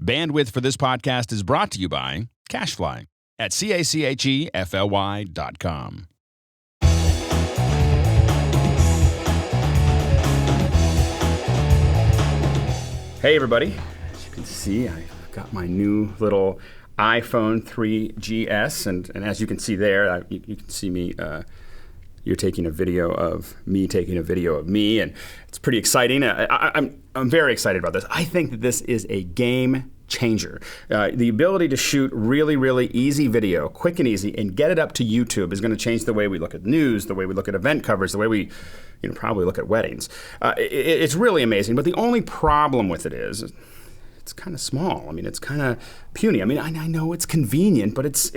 Bandwidth for this podcast is brought to you by CacheFly at CACHEFLY.com. Hey everybody, as you can see, I've got my new little iPhone 3GS, and as you can see there, you can see me, you're taking a video of me taking a video of me, and it's pretty exciting. I'm very excited about this. I think that this is a game changer. The ability to shoot really, really easy video, quick and easy, and get it up to YouTube is going to change the way we look at news, the way we look at event coverage, the way we probably look at weddings. It's really amazing, but the only problem with it is it's kind of small. I mean, it's kind of puny. I mean, I know it's convenient, but it's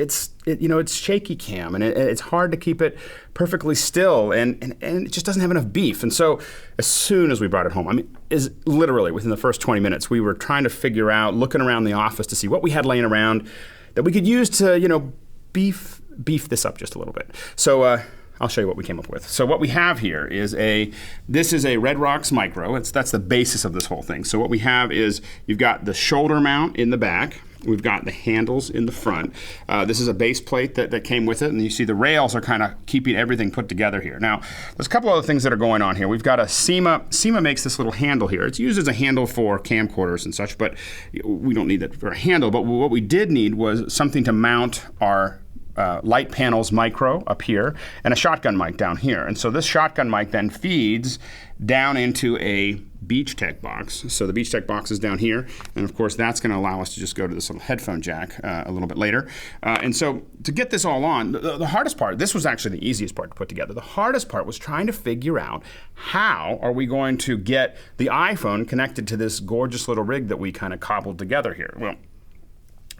shaky cam, and it's hard to keep it perfectly still, and it just doesn't have enough beef. And so as soon as we brought it home, I mean, is literally within the first 20 minutes, we were trying to figure out, looking around the office to see what we had laying around that we could use to, beef this up just a little bit. So I'll show you what we came up with. So what we have here is this is a Red Rocks Micro. That's the basis of this whole thing. So what we have is you've got the shoulder mount in the back. We've got the handles in the front. This is a base plate that came with it, and you see the rails are kind of keeping everything put together here. Now, there's a couple other things that are going on here. We've got a SEMA. SEMA makes this little handle here. It's used as a handle for camcorders and such, but we don't need that for a handle. But what we did need was something to mount our light panels micro up here, and a shotgun mic down here. And so this shotgun mic then feeds down into a Beach Tech box. So the Beach Tech box is down here, and of course that's going to allow us to just go to this little headphone jack a little bit later. And so to get this all on, the hardest part, this was actually the easiest part to put together. The hardest part was trying to figure out how are we going to get the iPhone connected to this gorgeous little rig that we kind of cobbled together here. Well,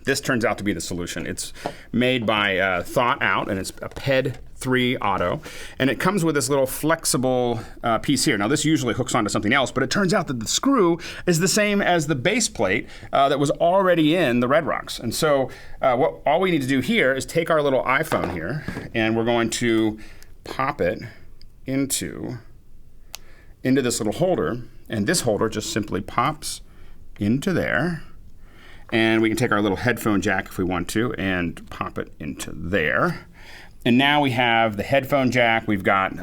this turns out to be the solution. It's made by Thought Out, and it's a PED 3 Auto, and it comes with this little flexible piece here. Now, this usually hooks onto something else, but it turns out that the screw is the same as the base plate that was already in the Red Rocks. And so all we need to do here is take our little iPhone here, and we're going to pop it into this little holder, and this holder just simply pops into there. And we can take our little headphone jack if we want to and pop it into there. And now we have the headphone jack. We've got,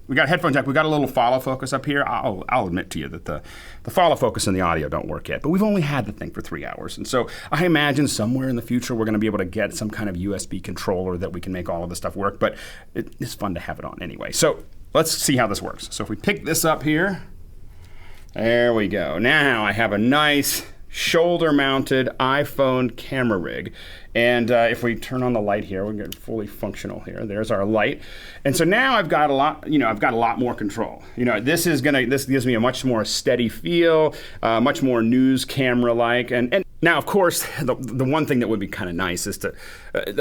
we got a headphone jack. We've got a little follow focus up here. I'll admit to you that the follow focus and the audio don't work yet, but we've only had the thing for 3 hours. And so I imagine somewhere in the future we're going to be able to get some kind of USB controller that we can make all of this stuff work, but it's fun to have it on anyway. So let's see how this works. So if we pick this up here, there we go. Now I have a nice shoulder-mounted iPhone camera rig. And if we turn on the light here, we're getting fully functional here. There's our light. And so now I've got a lot more control. This gives me a much more steady feel, much more news camera-like. And now, of course, the one thing that would be kind of nice is that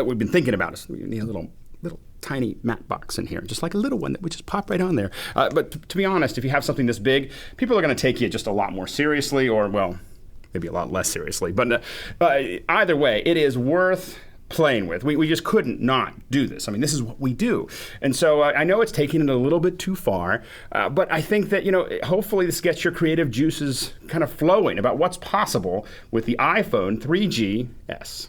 we've been thinking about is we need a little tiny matte box in here, just like a little one that would just pop right on there. But to be honest, if you have something this big, people are going to take you just a lot more seriously, or, well, maybe a lot less seriously. But either way, it is worth playing with. We just couldn't not do this. I mean, this is what we do. And so I know it's taking it a little bit too far, but I think that, hopefully this gets your creative juices kind of flowing about what's possible with the iPhone 3GS.